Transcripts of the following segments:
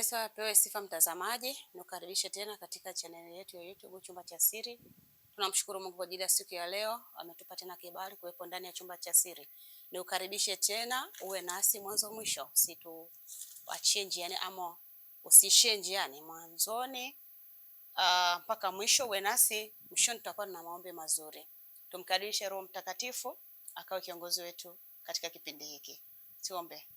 Yesu apewe sifa mtazamaji. Nikukaribishe tena katika channel yetu ya YouTube Chumba cha Siri. Tunamshukuru Mungu kwa ajili ya siku ya leo. Ametupa tena kibali kuwepo ndani ya Chumba cha Siri. Nikukaribishe tena uwe nasi mwanzo mwisho. Usituachie njiani ama usishie njiani mwanzoni mpaka mwisho. Uwe nasi mwishoni, tutakuwa na maombi mazuri. Tumkaribishe Roho Mtakatifu akawe kiongozi wetu katika kipindi hiki. Tuombe.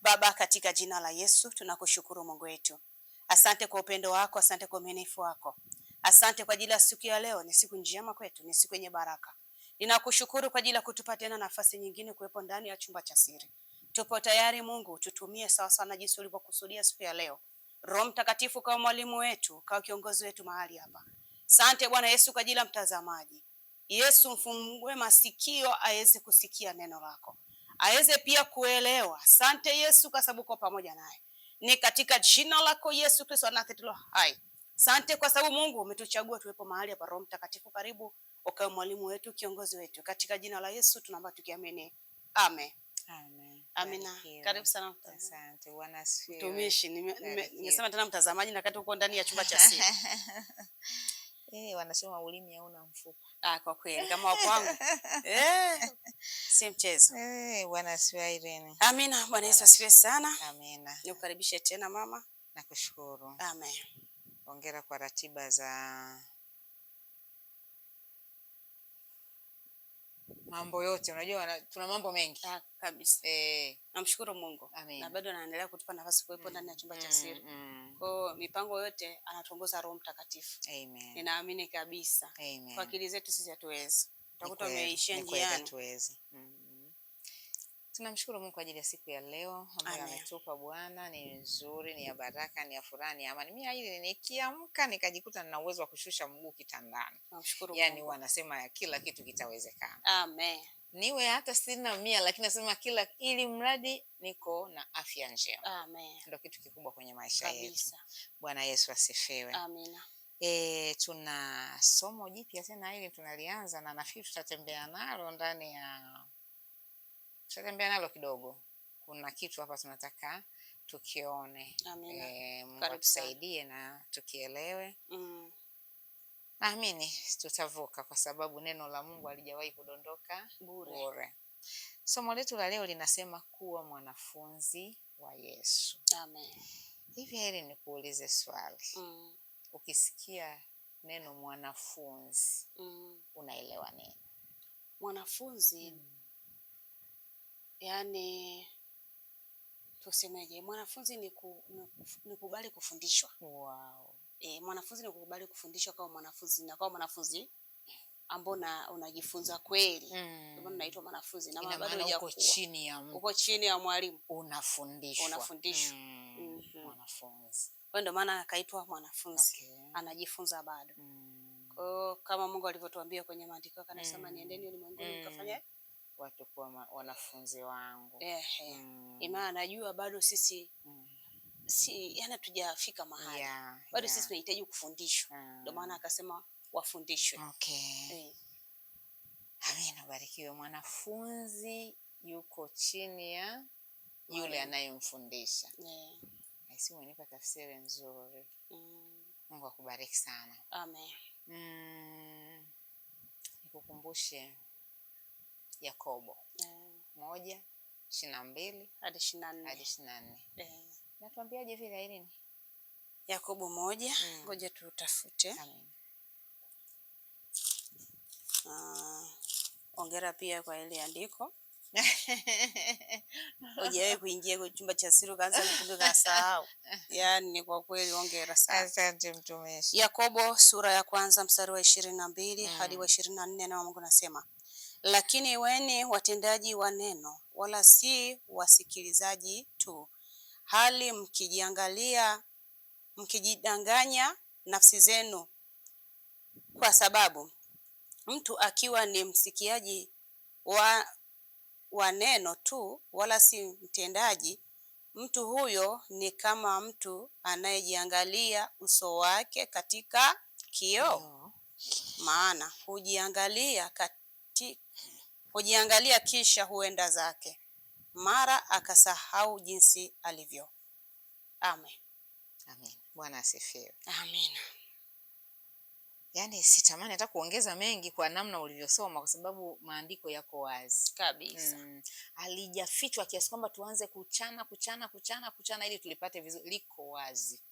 Baba, katika jina la Yesu tunakushukuru Mungu wetu. Asante kwa upendo wako, asante kwa uaminifu wako. Asante kwa ajili ya siku ya leo, ni siku njema kwetu, ni siku yenye baraka. Ninakushukuru kwa ajili ya kutupa tena nafasi nyingine kuwepo ndani ya Chumba cha Siri. Tupo tayari Mungu, tutumie sawa sawa na jinsi ulivyokusudia siku ya leo. Roho Mtakatifu kama mwalimu wetu, kama kiongozi wetu mahali hapa. Asante Bwana Yesu kwa ajili ya mtazamaji. Yesu, mfungue masikio aweze kusikia neno lako, aweze pia kuelewa. Asante Yesu kwa sababu uko pamoja naye. Ni katika jina lako Yesu Kristo anathitilo hai. Asante kwa sababu Mungu umetuchagua tuwepo mahali hapa. Roho Mtakatifu karibu, ukawe mwalimu wetu, kiongozi wetu. Katika jina la Yesu tunaomba tukiamini. Amen. Amen. Amina. Karibu sana. Asante. Bwana asifiwe. Mtumishi, nimesema tena mtazamaji na kati uko ndani ya Chumba cha Siri. Wanasema ulimi hauna mfuko. Kwa kweli kama wa kwangu. Si mchezo. Bwana asifiwe Irene. Amina. Bwana Yesu asifiwe sana. Amina. Nikukaribishe tena mama. Nakushukuru. Amen. Hongera kwa ratiba za mambo yote. Unajua tuna mambo mengi. Kabisa. Namshukuru Mungu. Amen. Na bado anaendelea kutupa nafasi kuwepo ndani ya Chumba cha Siri. Kwa mipango yote anatuongoza Roho Mtakatifu. Amen. Ninaamini kabisa. Amen. Kwa akili zetu sisi hatuwezi. Utakuta umeishia njiani. Tunamshukuru Mungu kwa ajili ya siku ya leo ambayo ametupa Bwana. Ni nzuri, ni ya baraka, ni ya furaha, ni ya amani. Mimi hili nikiamka nikajikuta nina uwezo wa kushusha mguu kitandani. Namshukuru Mungu. Yani wanasema ya kila kitu kitawezekana. Amen. Niwe hata 100, lakini nasema ili mradi niko na afya njema. Amen. Ndio kitu kikubwa kwenye maisha yetu. Bwana Yesu asifiwe. Amina. Tuna somo jipya tena hili tunalianza na nafikiri tutatembea nalo kidogo. Kuna kitu hapa tunataka tukione. Amina. Mungu atusaidie na tukielewe. Naamini tutavuka kwa sababu neno la Mungu halijawahi kudondoka bure. Somo letu la leo linasema kuwa mwanafunzi wa Yesu. Amen. Hivi heri nikuulize swali. Ukisikia neno mwanafunzi, unaelewa nini? Mwanafunzi, yani tusemeje? Mwanafunzi ni kubali kufundishwa. Wow. Mwanafunzi ni kukubali kufundishwa kama mwanafunzi, na kama mwanafunzi ambao unajifunza kweli. Ndio maana unaitwa mwanafunzi, na bado uko chini ya mtu. Uko chini ya mwalimu. Unafundishwa. Mwanafunzi. Kwa ndio maana akaitwa mwanafunzi. Okay. Anajifunza bado. Kwa kama Mungu alivyotuambia kwenye maandiko akasema niendeni ulimwenguni mkafanye watu kuwa wanafunzi wangu. Imani najua bado sisi yani tujafika mahali. Bado sisi tunahitaji kufundishwa. Ndio maana akasema wafundishwe. Okay. Amina, barikiwe. Mwanafunzi yuko chini ya yule anayemfundisha. Aisi umenipa tafsiri nzuri. Mungu akubariki sana. Amen. Nikukumbushe Yakobo 1:22 hadi 24. Natuambiaje vile Irene? Yakobo 1, ngoja tutafute. Amen. Ongera pia kwa ile andiko. Ujawahi kuingia kwa Chumba cha Siri kaanza kukumbuka sahau. Yani kwa kweli ongera sana. Asante mtumishi. Yakobo sura ya 1 mstari wa 22 hadi wa 24, na Mungu anasema, lakini iweni watendaji wa neno, wala si wasikilizaji tu, hali mkijidanganya nafsi zenu, kwa sababu mtu akiwa ni msikiaji wa neno tu wala si mtendaji, mtu huyo ni kama mtu anayejiangalia uso wake katika kioo. Maana hujiangalia kisha huenda zake, mara akasahau jinsi alivyo. Amen. Amen. Bwana asifiwe. Amina. Yaani sitamani hata kuongeza mengi kwa namna ulivyosoma, kwa sababu maandiko yako wazi Kabisa. Halijafichwa kiasi kwamba tuanze kuchana ili tulipate vizuri. Liko wazi,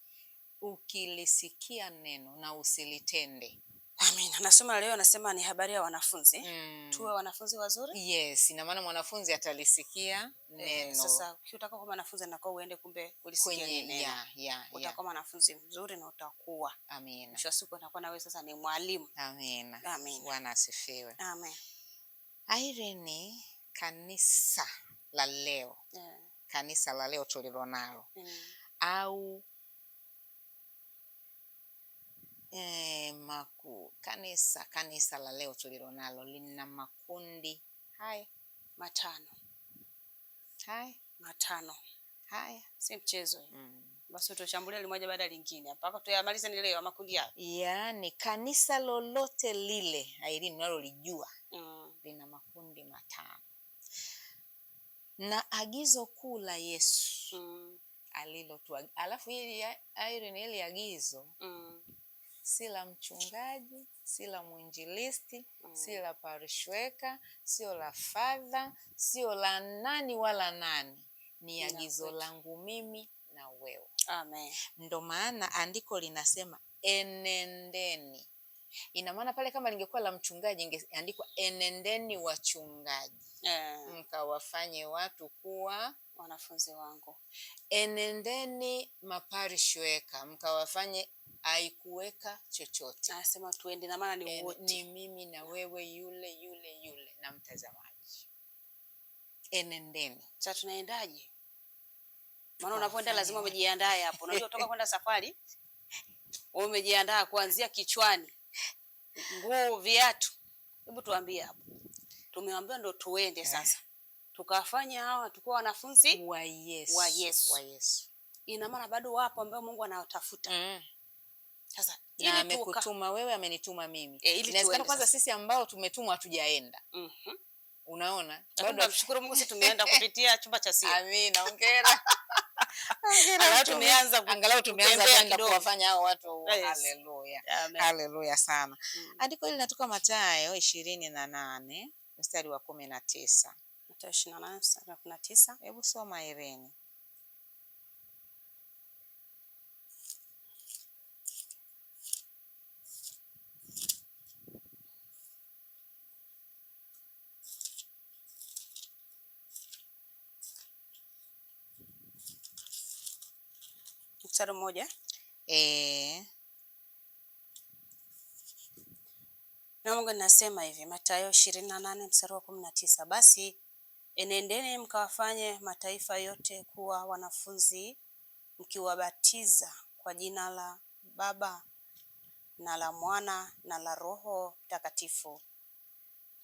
ukilisikia neno na usilitende. Amina. Nasoma leo nasema ni habari ya wanafunzi. Tuwe wanafunzi wazuri. Yes, ina maana mwanafunzi atalisikia neno. Sasa ukitaka kuwa mwanafunzi nako uende kumbe kulisikia neno. Utakuwa mwanafunzi mzuri na utakuwa. Amina. Mwisho wa siku utakuwa na wewe sasa ni mwalimu. Amina. Amina. Bwana asifiwe. Amen. Irene, kanisa la leo. Kanisa la leo tulilonalo. Au kanisa la leo tulilonalo lina makundi matano. Haya, si mchezo. Basi tutashambulia limoja baada lingine mpaka tuyamalize ni leo makundi yao. Yaani kanisa lolote lile Irene unalolijua lina makundi matano. Na agizo kuu la Yesu alilotuagiza. Alafu hili Irene, hili agizo si la mchungaji, si la mwinjilisti, si la parishweka, sio la father, sio la nani wala nani. Ni agizo langu mimi na wewe. Amen. Ndo maana andiko linasema enendeni. Ina maana pale kama lingekuwa la mchungaji ingeandikwa enendeni wachungaji. Mkawafanye watu kuwa wanafunzi wangu. Enendeni maparishweka, mkawafanye. Haikuweka chochote. Anasema tuende, na maana ni wote. Ni mimi na wewe, yule na mtazamaji. Enendeni. Sasa tunaendaje? Maana unapoenda lazima umejiandae hapo. Unajua kutoka kwenda safari umejiandaa kuanzia kichwani, nguo, viatu. Hebu tuambie hapo. Tumeambiwa ndo tuende sasa. Tukafanya hawa tukua wanafunzi wa Yesu. Ina maana bado wapo ambao Mungu anawatafuta. Sasa ili amekutuma wewe, amenituma mimi. Inawezekana kwanza sisi ambao tumetumwa hatujaenda. Unaona? Bado tunamshukuru Mungu sisi tumeenda kupitia chumba cha siri. Amina, hongera. Angalau tumeanza kwenda kuwafanya hao watu. Haleluya. Haleluya sana. Andiko hili linatoka Mathayo 28 mstari wa 19. Mathayo 28 mstari wa 19. Hebu soma Irene. Mstari mmoja. Na Mungu anasema hivi, Mathayo 28 mstari wa 19. Basi enendeni mkawafanye mataifa yote kuwa wanafunzi, mkiwabatiza kwa jina la Baba na la Mwana na la Roho Mtakatifu.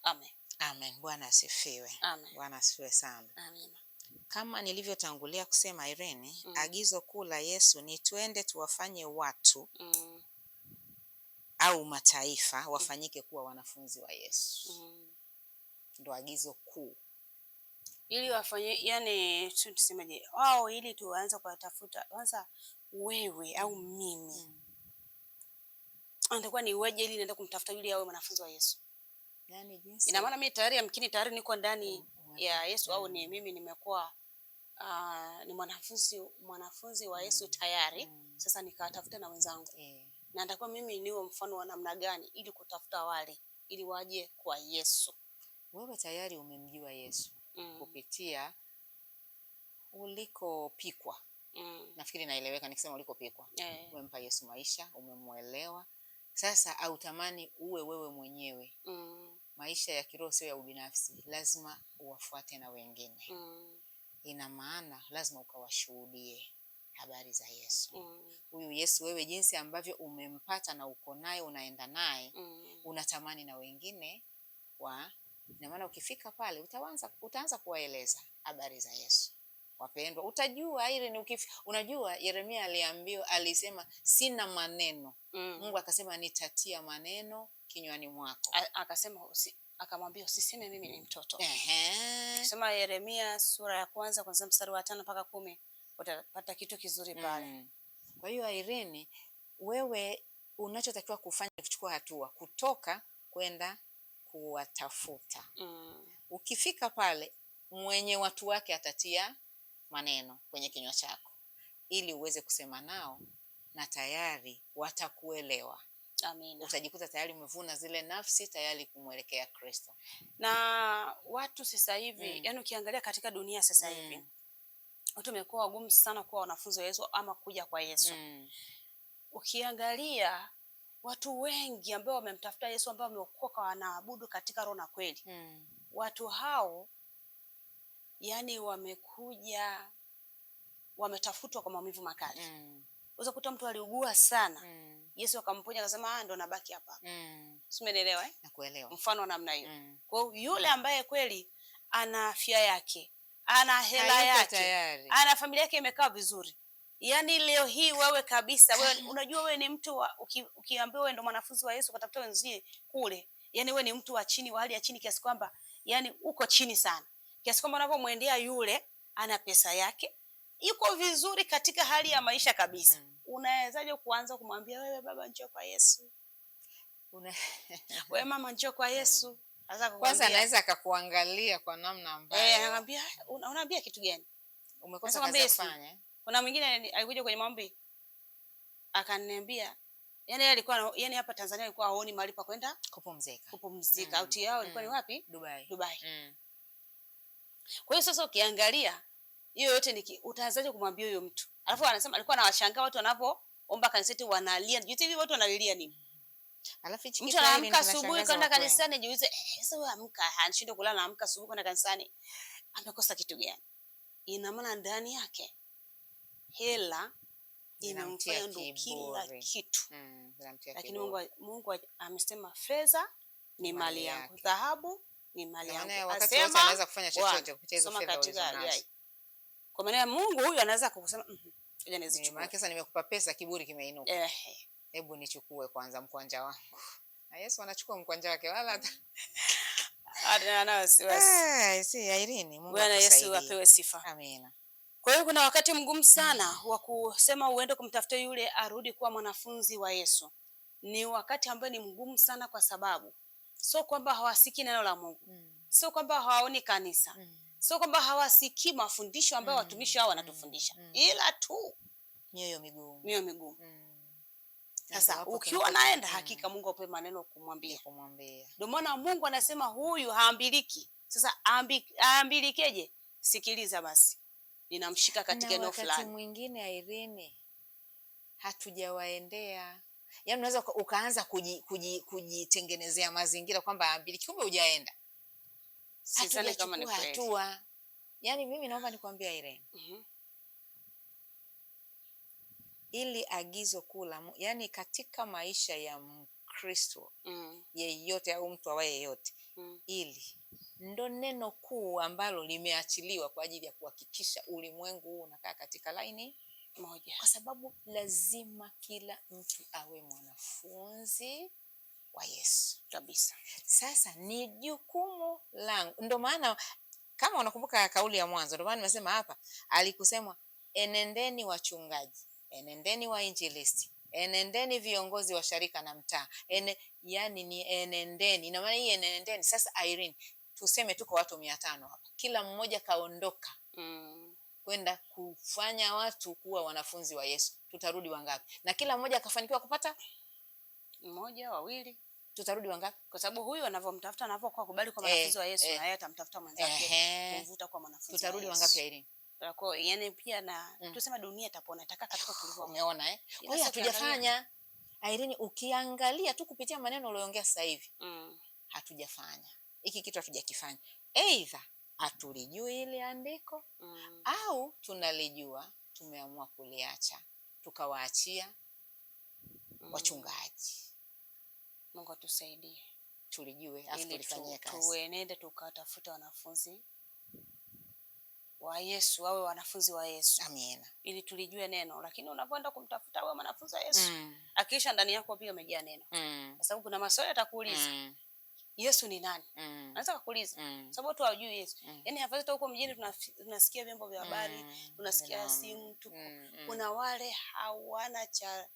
Amen. Amen. Bwana asifiwe. Bwana asifiwe sana. Amen. Kama nilivyotangulia kusema Irene, agizo kuu la Yesu ni twende tuwafanye watu au mataifa wafanyike kuwa wanafunzi wa Yesu. Ndio agizo kuu. Ili wafanye, yani tusemeje? Wao ili tuanze kuwatafuta kwanza wewe au mimi. Anatakuwa ni weje ili naenda kumtafuta yule awe mwanafunzi wa Yesu. Yani jinsi. Ina maana mimi tayari niko ndani ya Yesu au ni mimi nimekuwa ni mwanafunzi wa Yesu tayari. Sasa nikatafuta na wenzangu. Na nitakuwa mimi niwe mfano wa namna gani ili kutafuta wale ili waje kwa Yesu. Wewe tayari umemjua Yesu kupitia ulikopikwa. Nafikiri naeleweka nikisema ulikopikwa. Umempa Yesu maisha, umemuelewa. Sasa hautamani uwe wewe mwenyewe. Maisha ya kiroho sio ya ubinafsi, lazima uwafuate na wengine. Ina maana lazima ukawashuhudie habari za Yesu. Huyu Yesu wewe jinsi ambavyo umempata na uko naye unaenda naye, unatamani na wengine ina maana ukifika pale utaanza kuwaeleza habari za Yesu. Wapendwa, utajua unajua Yeremia alisema sina maneno. Mungu akasema nitatia maneno kinywani mwako. Akamwambia usiseme mimi ni mtoto. Ukisoma Yeremia sura ya kwanza kuanzia mstari wa 5 mpaka 10 utapata kitu kizuri pale. Kwa hiyo Irene, wewe unachotakiwa kufanya ni kuchukua hatua kutoka kwenda kuwatafuta. Ukifika pale, mwenye watu wake atatia maneno kwenye kinywa chako ili uweze kusema nao, na tayari watakuelewa. Amina. Utajikuta tayari umevuna zile nafsi tayari kumwelekea Kristo. Na watu sasa hivi, yani ukiangalia katika dunia sasa hivi, watu wamekuwa wagumu sana kuwa wanafunzi wa Yesu ama kuja kwa Yesu. Ukiangalia watu wengi ambao wamemtafuta Yesu, ambao wameokoka, wanaabudu katika roho na kweli. Watu hao yani wamekuja wametafutwa kwa maumivu makali. Unaweza kukuta mtu aliugua sana. Yesu akamponya akasema ndo nabaki hapa. Umeelewa eh? Nakuelewa. Mfano namna hiyo. Kwa hiyo yule ambaye kweli ana afya yake, ana hela yake, tayari, ana familia yake imekaa vizuri. Yaani leo hii wewe kabisa, wewe unajua wewe ni mtu ukiambiwa wewe ndo mwanafunzi wa Yesu ukatafuta wenzie kule. Yaani wewe ni mtu wa chini, wa hali ya chini, kiasi kwamba yani uko chini sana. Kiasi kwamba unapomwendea yule ana pesa yake, yuko vizuri katika hali ya maisha kabisa. Unawezaje kuanza kumwambia wewe baba njoo kwa Yesu? Wewe mama njoo kwa Yesu. Kwanza anaweza akakuangalia kwa namna ambayo anakuambia unaambia kitu gani? Umekosa kazi ya kufanya. Kuna mwingine alikuja kwenye maombi akaniambia, yani yeye alikuwa yani hapa Tanzania alikuwa haoni mahali pa kwenda kupumzika. Auti yao ilikuwa ni wapi? Dubai. Kwa hiyo sasa ukiangalia hiyo yote utaanzaje kumwambia huyo mtu? Alafu anasema alikuwa anawashangaa watu wanapoomba kanisani wanalia. Jiulize hivi watu wanalilia nini? Alafu mtu anaamka asubuhi kwenda kanisani, jiulize sasa wewe amka, anashindwa kulala, amka asubuhi kwenda kanisani, amekosa kitu gani? Ina maana ndani yake hela inamfanya ndo kila kitu. Lakini Mungu amesema fedha ni mali yangu, dhahabu ni mali yangu. Asema anaweza kufanya chochote kupitia hizo fedha ulizonazo. Kwa maana Mungu huyu anaweza kukusema ngoja nizichukue. Maana sasa nimekupa pesa, kiburi kimeinuka. Hebu nichukue kwanza mkwanja wangu. Na Yesu anachukua mkwanja wake wala ana wasiwasi. Si Irene, Mungu Bwana Yesu apewe sifa. Amina. Kwa hiyo kuna wakati mgumu sana wa kusema uende kumtafuta yule arudi kuwa mwanafunzi wa Yesu. Ni wakati ambao ni mgumu sana, kwa sababu sio kwamba hawasikii neno la Mungu. Sio kwamba hawaoni kanisa. Sio kwamba hawasikii mafundisho ambayo watumishi hao wanatufundisha. Ila tu mioyo migumu. Sasa ukiwa naenda hakika Mungu ape maneno kumwambia. Ndio maana Mungu anasema huyu haambiliki. Sasa aambilikeje? Sikiliza basi. Ninamshika katika eneo fulani. Wakati mwingine Irene hatujawaendea. Yaani unaweza ukaanza kujitengenezea mazingira kwamba aambiliki, kumbe hujaenda. Sidhani kama ni kweli. Yaani mimi naomba nikwambie Irene. Ili agizo kula, yani katika maisha ya Mkristo yeyote au mtu awaye yeyote, ili ndo neno kuu ambalo limeachiliwa kwa ajili ya kuhakikisha ulimwengu huu unakaa katika laini moja, kwa sababu lazima kila mtu awe mwanafunzi wa Yesu kabisa. Sasa ni jukumu langu, ndio maana kama unakumbuka kauli ya mwanzo, ndio maana nimesema hapa alikusemwa enendeni wachungaji, enendeni wainjilisti, enendeni viongozi wa sharika na mtaa, yani ni enendeni. Na maana hii enendeni, sasa Irene, tuseme tuko watu 500 hapa, kila mmoja kaondoka kwenda kufanya watu kuwa wanafunzi wa Yesu, tutarudi wangapi? Na kila mmoja akafanikiwa kupata mmoja, wawili, tutarudi wangapi? Kwa sababu huyu anavyomtafuta, anapokuwa kubali kwa mwanafunzi wa Yesu, na yeye atamtafuta mwenzake kumvuta kwa mwanafunzi. Tutarudi wangapi Irene? Kwa yani pia na tuseme dunia itapona, itaka katika tulivyo. Umeona Kwa hiyo hatujafanya Irene, ukiangalia tu kupitia maneno uliyoongea sasa hivi. Hatujafanya. Hiki kitu hatujakifanya. Either hatulijui ile andiko au tunalijua tumeamua kuliacha, tukawaachia wachungaji. Mungu atusaidie. Tulijue afu tulifanyie kazi. Tuenende tukatafuta wanafunzi wa Yesu, wawe wanafunzi wa Yesu. Amina. Ili tulijue neno, lakini unapoenda kumtafuta wewe mwanafunzi wa Yesu, hakikisha ndani yako pia umejaa neno. Kwa sababu kuna maswali atakuuliza. Yesu ni nani? Anaweza kukuuliza. Sababu watu hawajui Yesu. Yaani hapa huko mjini tunasikia vyombo vya habari, tunasikia simu, kuna wale hawana cha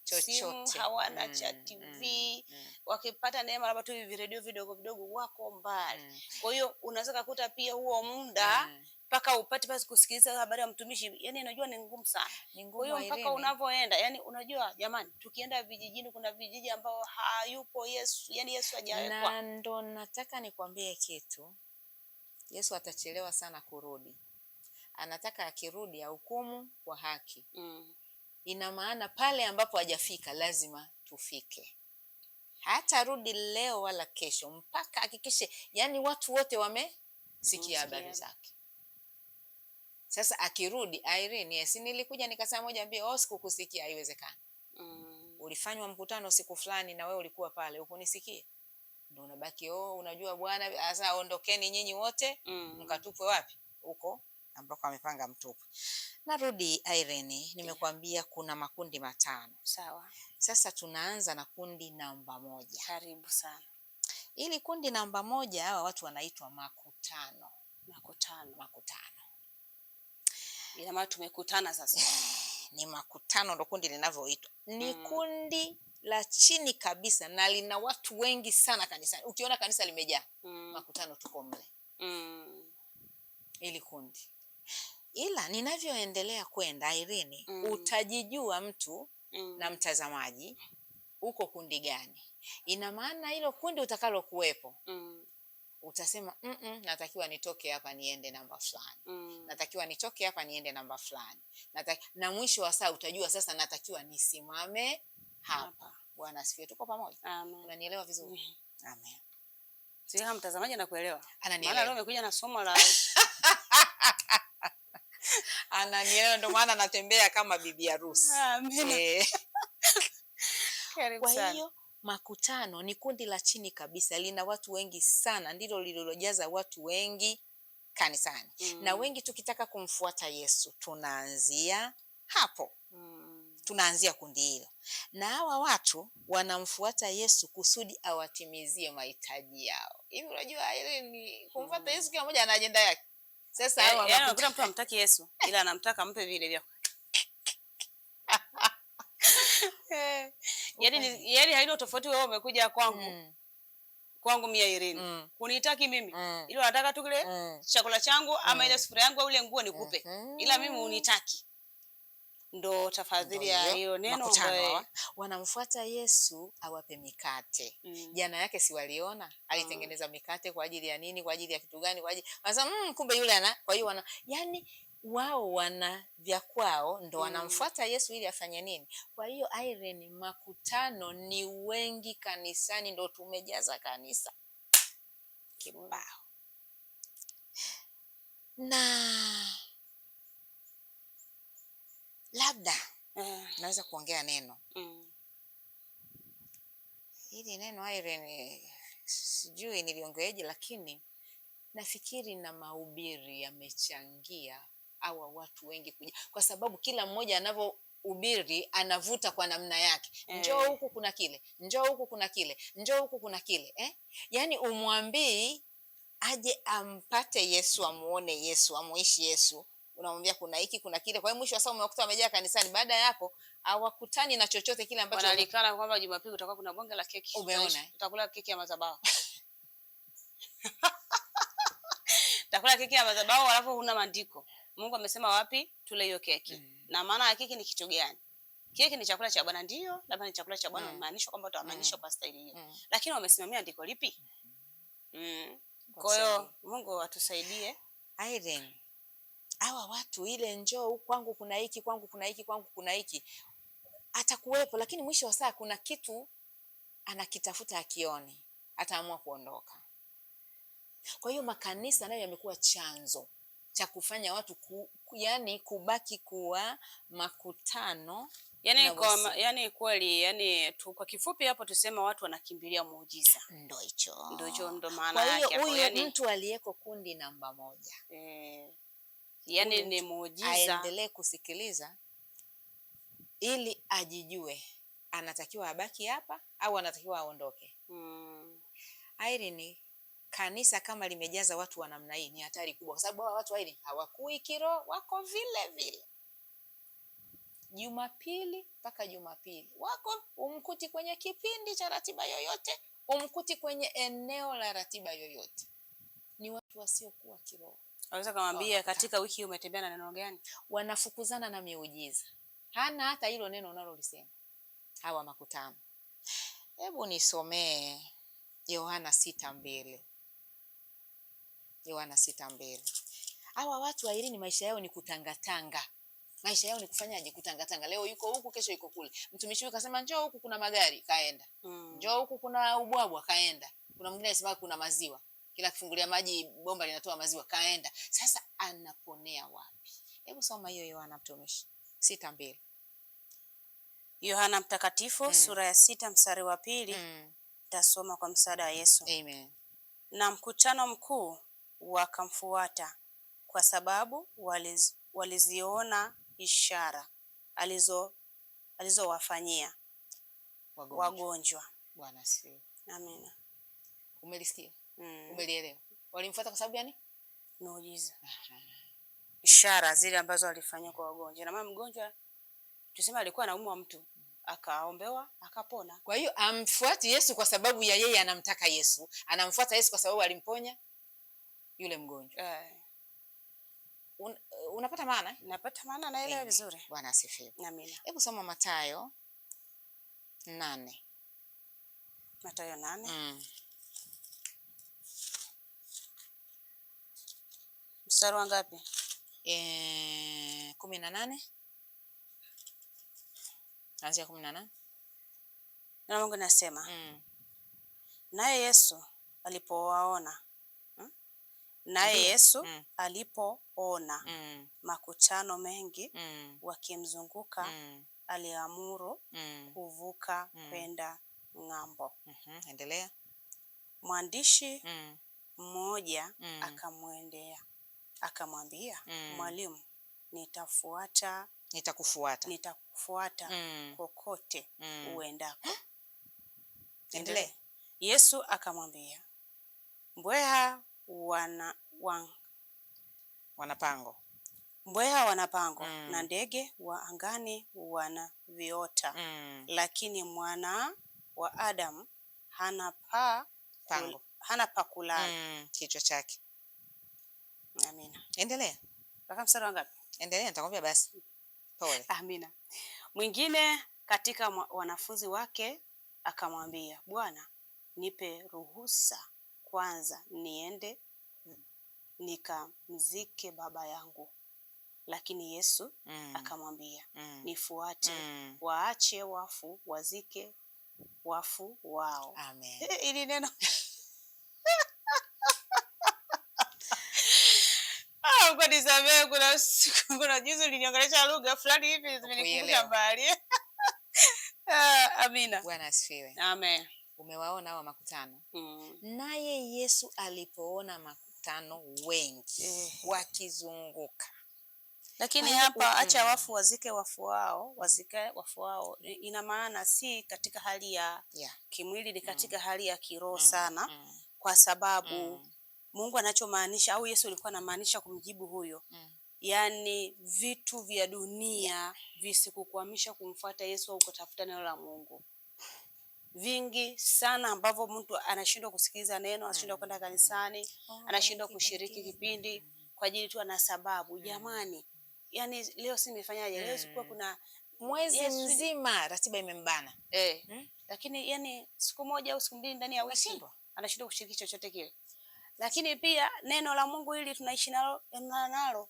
simu, hawana cha TV, wakipata neema labda tu hivi redio vidogo vidogo wako mbali. Kwa hiyo unaweza kukuta pia huo muda mpaka upate basi kusikiliza habari ya mtumishi, yani unajua ni ngumu sana. Kwa hiyo mpaka unavoenda, yani unajua jamani, tukienda vijijini kuna vijiji ambao hayupo Yesu, yani Yesu hajawekwa. Na ndo nataka nikwambie kitu. Yesu atachelewa sana kurudi. Anataka akirudi ahukumu kwa haki. Ina maana pale ambapo hajafika lazima tufike. Hata rudi leo wala kesho, mpaka hakikishe yani watu wote wamesikia habari zake. Sasa akirudi, Irene, yes, nilikuja nikasema moja mbili, sikukusikia, haiwezekani. Ulifanywa mkutano siku fulani na wewe ulikuwa pale, ukunisikia? Ndio unabaki unajua bwana, sasa ondokeni nyinyi wote, mkatupwe wapi? Huko ambako amepanga mtupu. Narudi Irene, nimekuambia kuna makundi 5. Sawa. Sasa tunaanza na kundi namba 1. Karibu sana. Ili kundi namba 1 hawa watu wanaitwa makutano. Ina maana tumekutana sasa. Ni makutano ndo kundi linavyoitwa. Ni kundi la chini kabisa na lina watu wengi sana kanisani. Ukiona kanisa limejaa, makutano tuko mle. Ili kundi. Ila ninavyoendelea kwenda Irene, utajijua mtu na mtazamaji uko kundi gani. Ina maana hilo kundi utakalo kuwepo. Utasema natakiwa nitoke hapa niende namba fulani. Natakiwa nitoke hapa niende namba fulani. Na mwisho wa saa utajua sasa natakiwa nisimame hapa. Bwana asifiwe. Tuko pamoja? Unanielewa vizuri? Amen. Sio mtazamaji anakuelewa. Ananielewa. Maana leo umekuja na somo la ananielewa, ndio maana natembea kama bibi harusi. Amen. Kwa hiyo makutano ni kundi la chini kabisa, lina watu wengi sana, ndilo lililojaza watu wengi kanisani. Na wengi tukitaka kumfuata Yesu tunaanzia hapo. Tunaanzia kundi hilo. Na hawa watu wanamfuata Yesu kusudi awatimizie mahitaji yao. Hivi unajua ile ni kumfuata Yesu, kila mmoja ana ajenda yake. Sasa hawa kuna mtu amtaki Yesu ila anamtaka ampe vile vya. Yaani haina tofauti wewe umekuja kwangu. Kwangu mimi Irene. Kunitaki mimi. Ile unataka tu kile chakula changu ama ile sufuria yangu au ile nguo nikupe. Ila mimi unitaki. Ndo tafadhali ya hiyo neno ambayo wanamfuata Yesu awape mikate. Jana yake si waliona alitengeneza mikate kwa ajili ya nini, kwa ajili ya kitu gani, kwa ajili wanasema kumbe yule ana. Kwa hiyo yani wao wana vya kwao, ndo wanamfuata Yesu ili afanye nini. Kwa hiyo Irene, makutano ni wengi kanisani, ndo tumejaza kanisa kibao. Na labda naweza kuongea neno. Hili neno Irene sijui niliongeaje, lakini nafikiri na mahubiri yamechangia hawa watu wengi kuja, kwa sababu kila mmoja anavyohubiri anavuta kwa namna yake. Njoo huku kuna kile, njoo huku kuna kile, njoo huku kuna kile. Yaani umwambii aje ampate Yesu, amuone Yesu, amuishi Yesu. Unamwambia kuna hiki kuna kile. Kwa hiyo mwisho wa saa umekuta wamejaa kanisani, baada ya hapo hawakutani na chochote kile ambacho wanalikana kwamba Jumapili utakuwa kuna bonge la keki. Umeona? Utakula keki ya madhabahu. Utakula keki ya madhabahu alafu huna maandiko. Mungu amesema wapi tule hiyo keki. Na maana ya keki ni kitu gani? Keki ni chakula cha Bwana, ndio, labda ni chakula cha Bwana maanisha kwamba utamaanisha kwa staili hiyo. Lakini wamesimamia andiko lipi? Kwa hiyo Mungu atusaidie. Irene, hawa watu ile njoo kwangu kuna hiki, kwangu kuna hiki, kwangu kuna hiki, atakuwepo, lakini mwisho wa saa kuna kitu anakitafuta akioni, ataamua kuondoka. Kwa hiyo makanisa nayo yamekuwa chanzo cha kufanya watu yani kubaki kuwa makutano. Yani kweli, yani kwa kifupi hapo tusema watu wanakimbilia muujiza. Ndio hicho. Ndio maana yake hapo. Kwa hiyo huyu mtu aliyeko kundi namba 1. Yani ni muujiza. Aendelee kusikiliza ili ajijue anatakiwa abaki hapa au anatakiwa aondoke. Irene, kanisa kama limejaza watu wa namna hii ni hatari kubwa, kwa sababu watu wa Irene hawakui kiroho, wako vile vile Jumapili mpaka Jumapili wako, umkuti kwenye kipindi cha ratiba yoyote, umkuti kwenye eneo la ratiba yoyote. Ni watu wasiokuwa kiroho. Unaweza kumwambia katika wiki umetembea na neno gani? Wanafukuzana na miujiza. Hana hata hilo neno unalolisema. Hawa makutano. Hebu nisomee Yohana 6:2. Yohana 6:2. Hawa watu wa Irene maisha yao ni kutangatanga. Maisha yao ni kufanyaje? Kutangatanga. Leo yuko huku, kesho yuko kule. Mtumishi wake akasema njoo huku kuna magari, kaenda. Njoo huku kuna ubwabwa, kaenda. Kuna mwingine anasema kuna maziwa. Kila kifungulia maji bomba linatoa maziwa, kaenda. Sasa anaponea wapi? Hebu soma hiyo Yohana mtumishi 6:2. Yohana mtakatifu sura ya 6 mstari wa 2. Tasoma kwa msaada wa Yesu. Amen. Na mkutano mkuu wakamfuata kwa sababu waliziona ishara alizowafanyia wagonjwa. Bwana asifiwe. Amina. Umelisikia? Umelielewa? Walimfuata kwa sababu gani? Muujiza. Ishara zile ambazo alifanya kwa wagonjwa. Na mama mgonjwa tuseme alikuwa anaumwa mtu, akaombewa akapona. Kwa hiyo amfuati Yesu kwa sababu ya yeye anamtaka Yesu, anamfuata Yesu kwa sababu alimponya yule mgonjwa. Unapata maana? Napata maana, naelewa vizuri. Bwana asifiwe. Amina. Hebu soma Mathayo 8. Mathayo 8. Mstari wa ngapi? 18. Anzia 18. Na Mungu nasema. Naye Yesu alipowaona. Naye Yesu alipoona makutano mengi wakimzunguka, aliamuru kuvuka kwenda ng'ambo. Endelea. Mwandishi mmoja akamwendea akamwambia, Mwalimu, nitakufuata kokote uendako. Endelea. Yesu akamwambia, mbweha wanapango na ndege wa angani wana viota, lakini mwana wa Adamu hana pa kulala kichwa chake. Amina. Endelea. Mpaka mstari wa ngapi? Endelea, nitakwambia basi. Pole. Amina. Mwingine katika wanafunzi wake akamwambia, Bwana, nipe ruhusa kwanza niende nikamzike baba yangu. Lakini Yesu akamwambia, nifuate, waache wafu wazike wafu wao. Amen. Ili neno kwa nisamee, kuna juzi uliniongelesha lugha fulani hivi zimenikumbusha mbali. Amina. Bwana asifiwe. Amen. Umewaona hawa makutano? Naye Yesu alipoona makutano wengi wakizunguka. Lakini hapa acha wafu wazike wafu wao, ina maana si katika hali ya kimwili, ni katika hali ya kiroho sana. Kwa sababu Mungu anachomaanisha au Yesu alikuwa anamaanisha kumjibu huyo, yani vitu vya dunia visikukwamisha kumfuata Yesu au kutafuta neno la Mungu. Vingi sana ambavyo mtu anashindwa kusikiliza neno, anashindwa kwenda kanisani, anashindwa kushiriki kipindi kwa ajili tu ana sababu. Jamani, yani leo si nimefanyaje? Leo sikuwa kuna mwezi mzima ratiba imembana. Lakini yani siku moja au siku mbili ndani ya wiki anashindwa kushiriki chochote kile. Lakini pia neno la Mungu hili tunaishi nalo.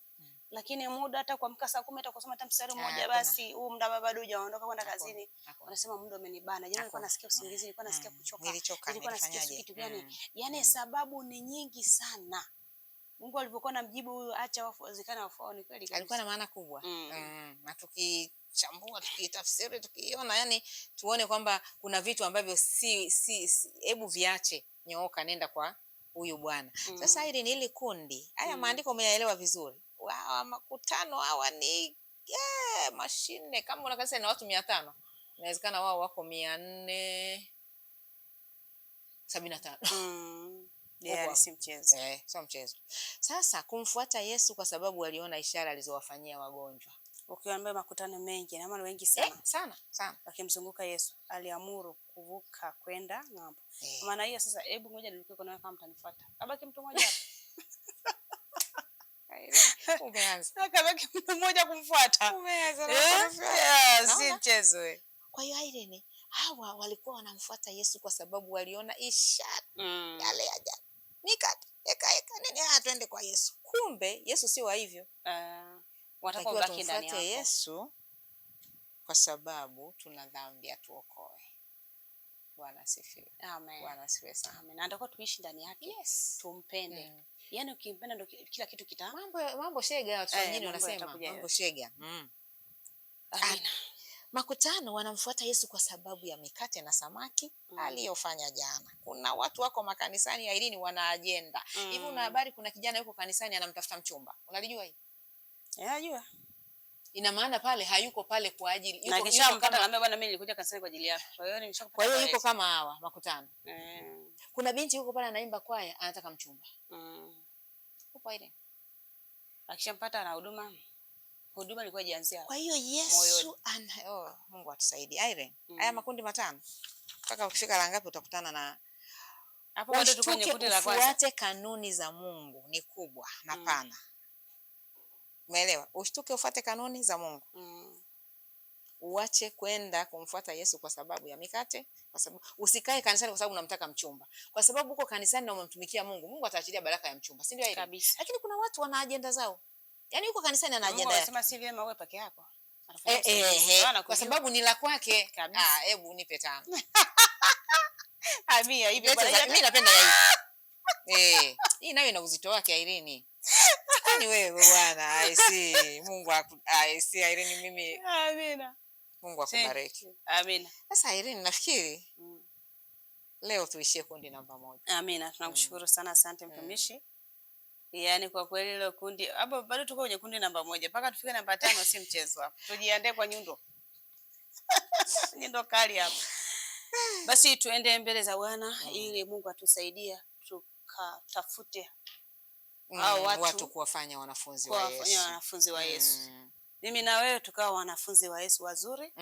Lakini muda hata kuamka saa 10 hata kusoma hata mstari mmoja, basi huu muda bado hujaondoka kwenda kazini. Wanasema muda umenibana. Jana nilikuwa nasikia usingizi, nilikuwa nasikia kuchoka. Nilikuwa nasikia kitu gani? Yani sababu ni nyingi sana. Mungu alipokuwa anamjibu huyu acha wafu wazikana wafu, ni kweli alikuwa na maana kubwa. Na tukichambua, tukitafsiri, tukiona, yani tuone kwamba kuna vitu ambavyo hebu viache, nyooka nenda kwa huyu Bwana. Sasa hili ni ile kundi. Haya maandiko umeyaelewa vizuri. Hawa makutano hawa ni mashine. Kama unakasema na watu 500, inawezekana wao wako 400. 75. Yeah, si mchezo. Sio mchezo. Sasa kumfuata Yesu kwa sababu aliona ishara alizowafanyia wagonjwa. Ukiwaambia makutano mengi na maana wengi sana. Sana. Wakimzunguka Yesu, aliamuru kuvuka kwenda ng'ambo. Maana hiyo sasa, hebu ngoja nilikuwa kuna kama mtanifuata. Abaki mtu mmoja hapa. Umeanza. Akabaki mtu mmoja kumfuata. Umeanza. Si mchezo. Kwa hiyo Irene, hawa walikuwa wanamfuata Yesu kwa sababu waliona ishara yale ya ajabu. Mikate, eka nini, twende kwa Yesu. Kumbe Yesu si wa hivyo. Watakuwa baki ndani yako. Yesu kwa sababu tuna dhambi atuokoe. Bwana asifiwe. Amen. Bwana asifiwe sana. Amen. Na ndio tuishi ndani yake. Yes. Tumpende. Yaani ukimpenda ndio kila kitu mambo shega, watu wengine wanasema mambo shega. Amina. Makutano wanamfuata Yesu kwa sababu ya mikate na samaki aliyofanya jana. Kuna watu wako makanisani ya Irene wana agenda. Hivi una habari kuna kijana yuko kanisani anamtafuta mchumba? Unalijua hili? Najua. Ina maana pale hayuko pale kwa ajili yuko kisha mpata anambia bwana mimi nilikuja kanisani kwa ajili yako. Kwa hiyo nimeshakupata. Kwa hiyo yuko kama hawa makutano. Kuna binti yuko pale anaimba kwaya anataka mchumba. Upo ile. Akishampata na huduma ilikuwa ianzia. Kwa hiyo Yesu Mungu atusaidie. Irene, haya makundi matano. Mpaka ukifika la ngapi utakutana na hapo bado tuko kwenye kundi la kwanza. Ufuate kanuni za Mungu ni kubwa na pana. Umeelewa? Ushtuke ufuate kanuni za Mungu. Uache kwenda kumfuata Yesu kwa sababu ya mikate, kwa sababu usikae kanisani kwa sababu unamtaka mchumba. Kwa sababu uko kanisani na unamtumikia Mungu, Mungu ataachilia baraka ya mchumba. Si ndio hilo? Lakini kuna watu wana agenda zao. Yaani uko kanisani ana agenda yake. Unasema si vyema wewe peke yako. Kwa sababu ni la kwake. Hebu nipe 5. Amia hivi bwana. Mimi napenda ya hivi. Hii nayo ina uzito wake Irene. Ni wewe bwana, Mungu Irene mimi. Amina. Mungu akubariki. Amina. Sasa Irene nafikiri leo tuishie kundi namba 1. Amina. Tunakushukuru sana, asante mtumishi. Yaani kwa kweli ile kundi hapo bado tuko kwenye kundi namba 1 mpaka tufike namba 5 si mchezo hapo. Tujiandae kwa nyundo. Nyundo kali hapo. Basi tuende mbele za Bwana ili Mungu atusaidie tukatafute watu kuwafanya wanafunzi wa Yesu. Mimi na wewe tukawa wanafunzi wa Yesu wazuri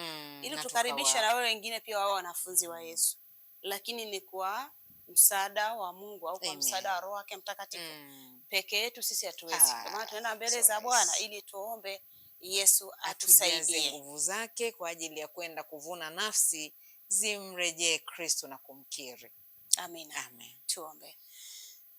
ili tukaribisha na wewe wengine pia wao wanafunzi wa Yesu. Lakini ni kwa msaada wa Mungu au kwa msaada wa Roho wake Mtakatifu. Peke yetu sisi hatuwezi. Kwa maana tunaenda mbele za Bwana ili tuombe Yesu atusaidie nguvu zake kwa ajili ya kwenda kuvuna nafsi zimrejee Kristo na kumkiri. Amina. Amen. Tuombe.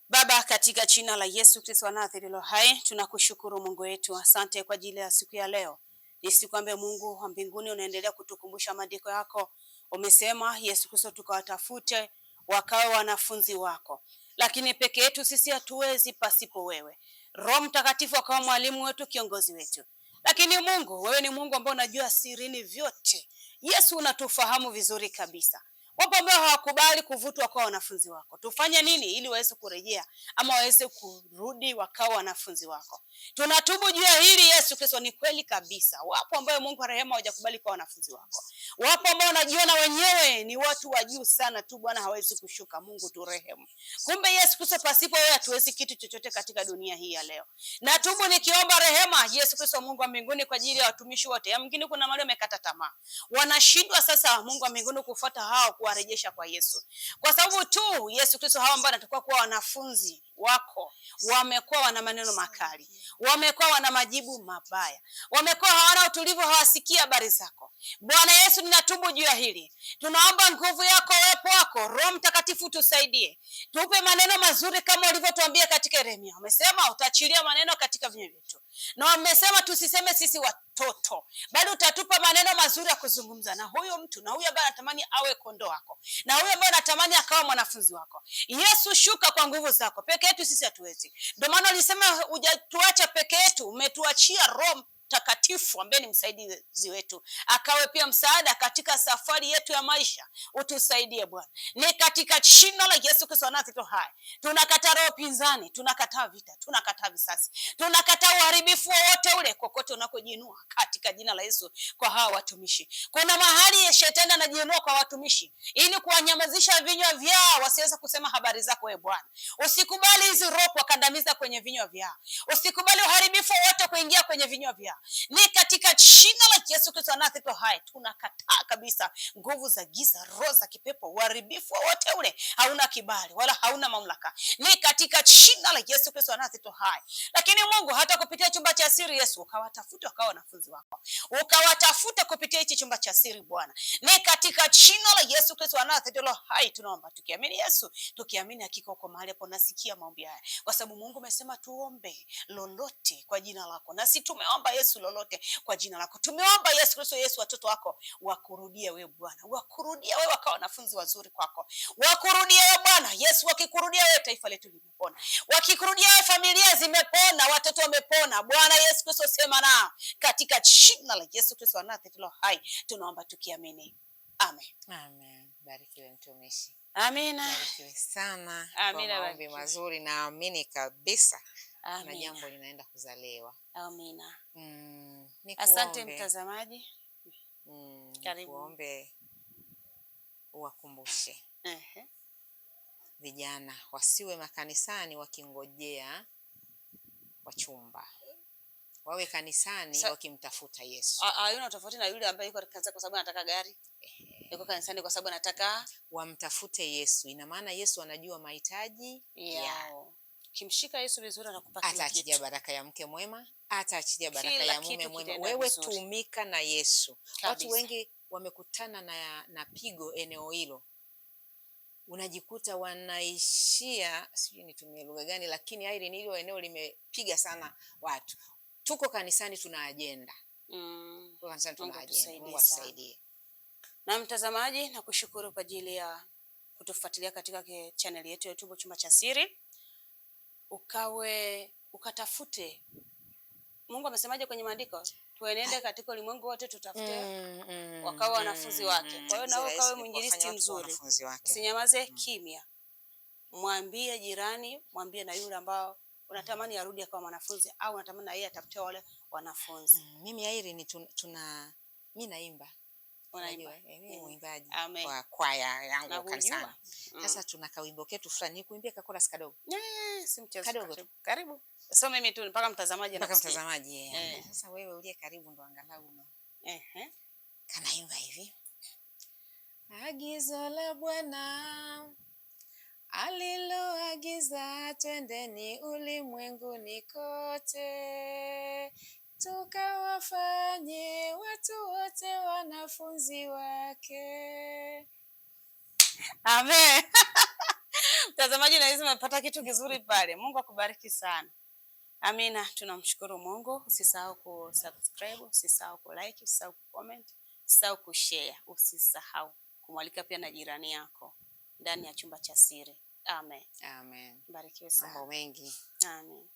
Baba, katika jina la Yesu Kristo wa Nazareti hai, tunakushukuru Mungu wetu. Asante kwa ajili ya siku ya leo. Ni siku ambayo Mungu wa mbinguni unaendelea kutukumbusha maandiko yako. Umesema Yesu Kristo tukawatafute wakawe wanafunzi wako. Lakini peke yetu sisi hatuwezi pasipo wewe. Roho Mtakatifu akawa mwalimu wetu, kiongozi wetu. Lakini Mungu, wewe ni Mungu ambaye unajua sirini vyote. Yesu unatufahamu vizuri kabisa. Wapo ambao hawakubali kuvutwa kwa wanafunzi wako. Tufanye nini ili waweze kurejea ama waweze kurudi wakawa wanafunzi wako? Tunatubu juu ya hili Yesu Kristo, ni kweli kabisa. Wapo ambao Mungu wa rehema hawajakubali kwa wanafunzi wako. Wapo ambao wanajiona wenyewe ni watu wa juu sana tu, Bwana hawezi kushuka. Mungu turehemu. Kumbe Yesu Kristo, pasipo wewe hatuwezi kitu chochote katika dunia hii ya leo. Natubu nikiomba rehema Yesu Kristo, Mungu wa mbinguni, kwa ajili ya watumishi wote. Ya mwingine kuna mahali wamekata tamaa. Wanashindwa sasa Mungu wa mbinguni kufuata hao, kuwarejesha kwa Yesu. Kwa sababu tu Yesu Kristo, hao ambao wanatakiwa kuwa wanafunzi wako wamekuwa wana maneno makali, wamekuwa wana majibu mabaya, wamekuwa hawana utulivu, hawasikia habari zako. Bwana Yesu, ninatubu juu ya hili. Tunaomba nguvu yako, uwepo wako, Roho Mtakatifu tusaidie. Tupe maneno mazuri kama ulivyotuambia katika Yeremia. Umesema utaachilia maneno katika vinywa vyetu. Na umesema tusiseme sisi watoto, bali utatupa maneno mazuri ya kuzungumza na huyo mtu, na huyo ambaye anatamani awe kondoo wako, na huyo ambaye anatamani akawa mwanafunzi wako. Yesu, shuka kwa nguvu zako. Peke yetu sisi hatuwezi. Ndio maana ulisema hujatuacha peke yetu, umetuachia Roho Mtakatifu ambaye ni msaidizi wetu, akawe pia msaada katika safari yetu ya maisha. Utusaidie Bwana, ni katika jina la Yesu Kristo wa Nazareti hai. Tunakataa roho pinzani, tunakataa vita, tunakataa visasi, tunakataa uharibifu wowote ule kokote unakojiinua katika jina la Yesu kwa hawa watumishi. Kuna mahali ya shetani anajiinua kwa watumishi ili kuwanyamazisha vinywa vyao wasiweze kusema habari zako wewe Bwana. Usikubali hizi roho kuwakandamiza kwenye vinywa vyao. Usikubali uharibifu wote kuingia kwenye vinywa vyao. Ni katika jina la Yesu Kristo wa Nazareti hai tunakataa kabisa nguvu za giza, roho za kipepo, uharibifu wote ule hauna kibali wala hauna mamlaka. Ni katika jina la Yesu Kristo wa Nazareti hai. Lakini Mungu, hata kupitia chumba cha siri Yesu, ukawatafuta wakawa wanafunzi wako. Ukawatafuta kupitia hichi chumba cha siri Bwana. Ni katika jina la Yesu Kristo wa Nazareti hai tunaomba tukiamini Yesu, tukiamini hakika uko mahali hapo nasikia maombi haya. Kwa sababu Mungu umesema tuombe lolote kwa jina lako. Na si tumeomba Yesu lolote kwa jina lako. Tumeomba Yesu Kristo, Yesu watoto wako wakurudie wewe Bwana. Wakurudie wewe wakawa wanafunzi wazuri kwako. Wakurudie wewe Bwana. Yesu wakikurudia wewe taifa letu limepona. Wakikurudia wewe familia zimepona, watoto wamepona. Bwana Yesu Kristo sema nao. Katika jina la Yesu Kristo wa Nazareti hai tunaomba tukiamini. Amen. Amen. Barikiwe mtumishi. Amina. Barikiwe sana. Amina. Kwa maombi mazuri, naamini kabisa na jambo linaenda kuzaliwa. Amina. Asante mtazamaji. Karibu. Nikuombe uwakumbushe vijana wasiwe makanisani wakingojea wachumba. Wawe kanisani wakimtafuta Yesu. Hayuna tofauti na yule ambaye yuko kanisani kwa sababu anataka gari. Yuko kanisani kwa sababu anataka wamtafute Yesu. Ina maana Yesu anajua mahitaji yao. Kimshika Yesu vizuri anakupa kila kitu. Ataachilia baraka ya mke mwema, ataachilia baraka ya mume mwema. Wewe tumika na Yesu. Kabisa. Watu wengi wamekutana na pigo eneo hilo. Unajikuta wanaishia, sijui nitumie lugha gani, lakini hili ni hilo eneo limepiga sana watu. Tuko kanisani tuna agenda. Tuko kanisani tuna agenda. Mungu atusaidie. Na mtazamaji, nakushukuru kwa ajili ya kutufuatilia katika channel yetu ya YouTube Chumba cha Siri. Ukatafute. Mungu amesemaje kwenye maandiko? Tuenende katika ulimwengu wote tutafute wakawa wanafunzi wake. Kwa hiyo na wewe ukawe mwinjilisti mzuri. Usinyamaze kimya. Mwambie jirani, mwambie na yule ambao unatamani arudi akawa mwanafunzi au unatamani na yeye atafute wale wanafunzi. Mimi Airi ni mimi naimba. Unaimba? Mimi muimbaji kwa kwaya yangu kanisani. Sasa tuna kawimbo ketu fulani, kuimbia chorus kadogo. Si mchezo kadogo. Karibu. So mimi tu mpaka mtazamaji Sasa wewe uliye karibu ndo angalau kanaimba hivi. Agizo la Bwana aliloagiza, twendeni ulimwenguni kote, tukawafanye watu wote wanafunzi wake. Amen. Mtazamaji, na hizo umepata kitu kizuri pale. Mungu akubariki sana. Amina. Tunamshukuru Mungu. Usisahau kusubscribe, usisahau kulike, usisahau kucomment, usisahau kushare, usisahau kumwalika pia na jirani yako ndani ya Chumba cha Siri. Amen. Amen. Barikiwe sana. Mambo mengi. Amen.